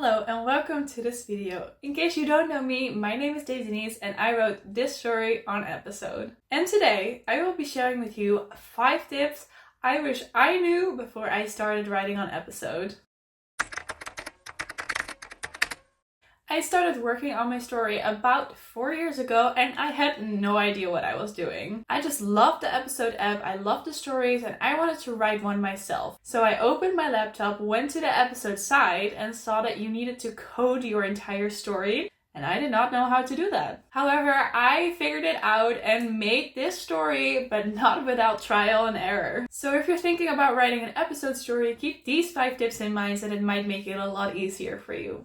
Hello and welcome to this video. In case you don't know me, my name is Denice and I wrote this story on episode. And today I will be sharing with you 5 tips I wish I knew before I started writing on episode. I started working on my story about 4 years ago and I had no idea what I was doing. I just loved the episode app, I loved the stories, and I wanted to write one myself. So I opened my laptop, went to the episode site and saw that you needed to code your entire story. And I did not know how to do that. However, I figured it out and made this story, but not without trial and error. So if you're thinking about writing an episode story, keep these 5 tips in mind and it might make it a lot easier for you.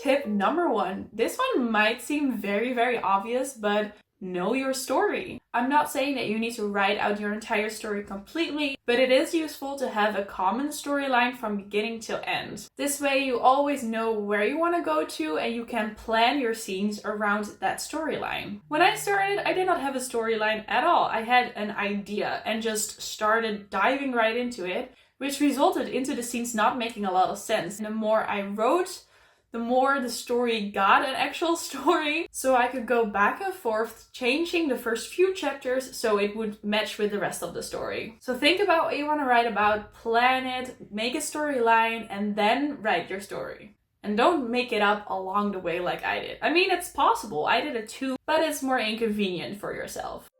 Tip number 1. This one might seem very obvious, but know your story. I'm not saying that you need to write out your entire story completely, but it is useful to have a common storyline from beginning till end. This way you always know where you want to go to and you can plan your scenes around that storyline. When I started, I did not have a storyline at all. I had an idea and just started diving right into it, which resulted into the scenes not making a lot of sense. And the more I wrote, the more the story got an actual story. So I could go back and forth, changing the first few chapters so it would match with the rest of the story. So think about what you want to write about, plan it, make a storyline, and then write your story. And don't make it up along the way like I did. I mean, it's possible, I did it too, but it's more inconvenient for yourself.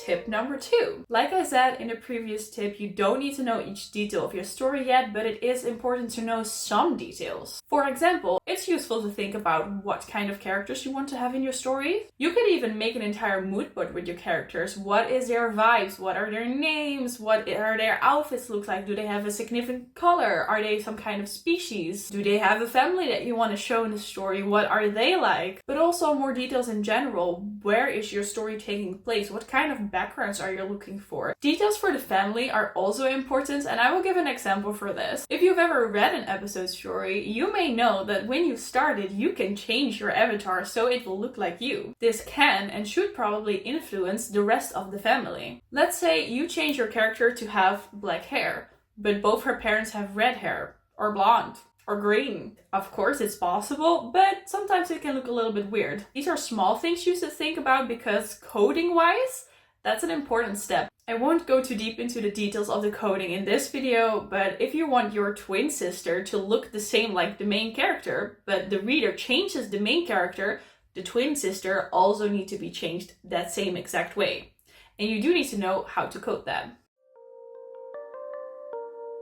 Tip number 2. Like I said in the previous tip, you don't need to know each detail of your story yet, but it is important to know some details. For example, it's useful to think about what kind of characters you want to have in your story. You could even make an entire mood board with your characters. What is their vibes? What are their names? What are their outfits look like? Do they have a significant color? Are they some kind of species? Do they have a family that you want to show in the story? What are they like? But also more details in general. Where is your story taking place? What kind of backgrounds are you looking for? Details for the family are also important, and I will give an example for this. If you've ever read an episode story, you may know that when you started, you can change your avatar so it will look like you. This can and should probably influence the rest of the family. Let's say you change your character to have black hair, but both her parents have red hair, or blonde, or green. Of course it's possible, but sometimes it can look a little bit weird. These are small things you should think about because coding-wise, that's an important step. I won't go too deep into the details of the coding in this video, but if you want your twin sister to look the same like the main character, but the reader changes the main character, the twin sister also need to be changed that same exact way. And you do need to know how to code that.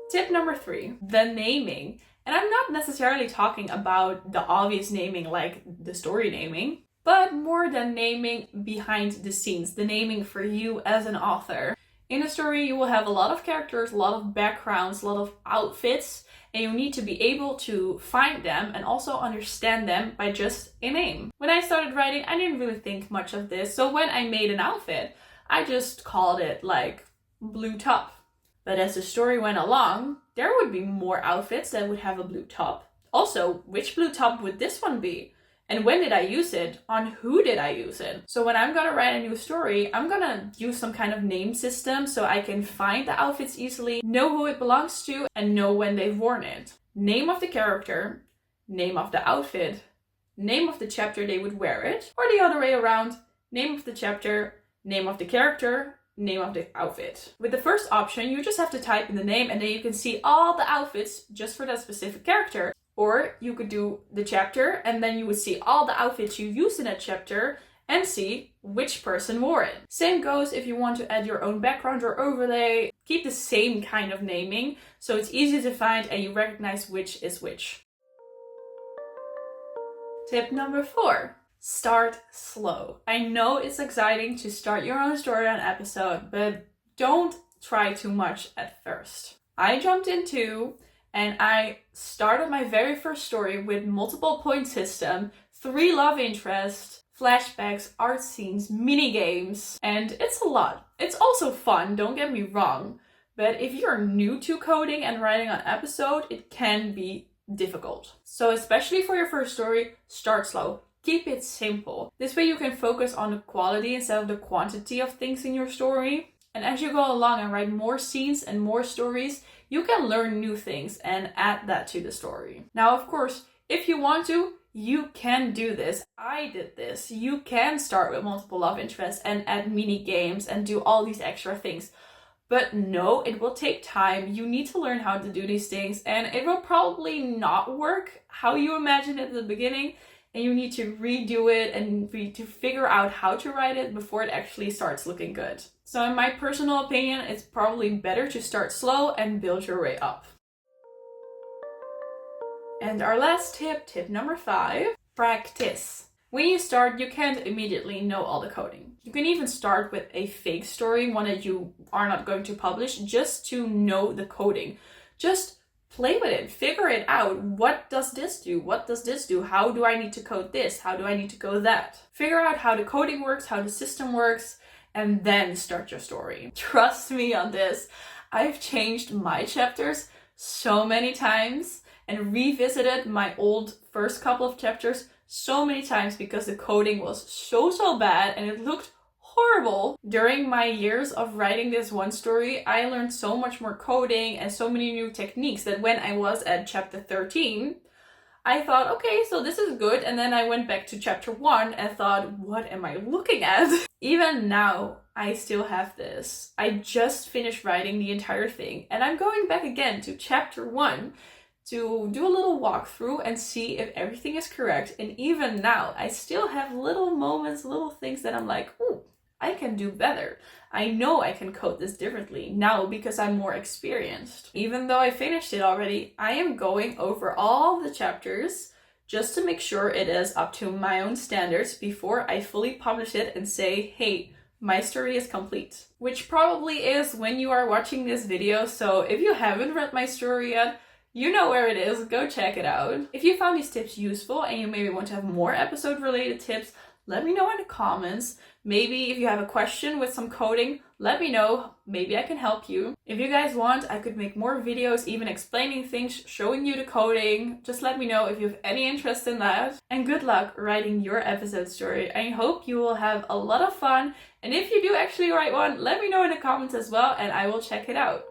Tip number 3, the naming. And I'm not necessarily talking about the obvious naming like the story naming, but more than naming behind the scenes, the naming for you as an author. In a story, you will have a lot of characters, a lot of backgrounds, a lot of outfits, and you need to be able to find them and also understand them by just a name. When I started writing, I didn't really think much of this, so when I made an outfit, I just called it like blue top. But as the story went along, there would be more outfits that would have a blue top. Also, which blue top would this one be? And when did I use it? On who did I use it? So when I'm gonna write a new story, I'm gonna use some kind of name system so I can find the outfits easily, know who it belongs to, and know when they've worn it. Name of the character, name of the outfit, name of the chapter they would wear it, or the other way around, name of the chapter, name of the character, name of the outfit. With the first option, you just have to type in the name and then you can see all the outfits just for that specific character. Or you could do the chapter and then you would see all the outfits you used in that chapter and see which person wore it. Same goes if you want to add your own background or overlay. Keep the same kind of naming so it's easy to find and you recognize which is which. Tip number 4. Start slow. I know it's exciting to start your own story on episode, but don't try too much at first. I jumped into and I started my very first story with multiple point system, 3 love interests, flashbacks, art scenes, mini games, and it's a lot. It's also fun, don't get me wrong, but if you're new to coding and writing on episode, it can be difficult. So especially for your first story, start slow. Keep it simple. This way you can focus on the quality instead of the quantity of things in your story. And as you go along and write more scenes and more stories, you can learn new things and add that to the story. Now, of course, if you want to, you can do this. I did this. You can start with multiple love interests and add mini games and do all these extra things. But no, it will take time. You need to learn how to do these things, and it will probably not work how you imagined it at the beginning, and you need to redo it and to figure out how to write it before it actually starts looking good. So in my personal opinion, it's probably better to start slow and build your way up. And our last tip, tip number 5, practice. When you start, you can't immediately know all the coding. You can even start with a fake story, one that you are not going to publish, just to know the coding. Just play with it, figure it out. What does this do? What does this do? How do I need to code this? How do I need to code that? Figure out how the coding works, how the system works, and then start your story. Trust me on this. I've changed my chapters so many times and revisited my old first couple of chapters so many times because the coding was so bad and it looked horrible. During my years of writing this one story, I learned so much more coding and so many new techniques that when I was at chapter 13, I thought, okay, so this is good. And then I went back to chapter 1 and thought, what am I looking at? Even now, I still have this. I just finished writing the entire thing and I'm going back again to chapter 1 to do a little walkthrough and see if everything is correct. And even now, I still have little moments, little things that I'm like, ooh, I can do better. I know I can code this differently now because I'm more experienced. Even though I finished it already, I am going over all the chapters just to make sure it is up to my own standards before I fully publish it and say, hey, my story is complete. Which probably is when you are watching this video. So if you haven't read my story yet, you know where it is, go check it out. If you found these tips useful and you maybe want to have more episode related tips, let me know in the comments. Maybe if you have a question with some coding, let me know. Maybe I can help you. If you guys want, I could make more videos even explaining things, showing you the coding. Just let me know if you have any interest in that. And good luck writing your episode story. I hope you will have a lot of fun. And if you do actually write one, let me know in the comments as well and I will check it out.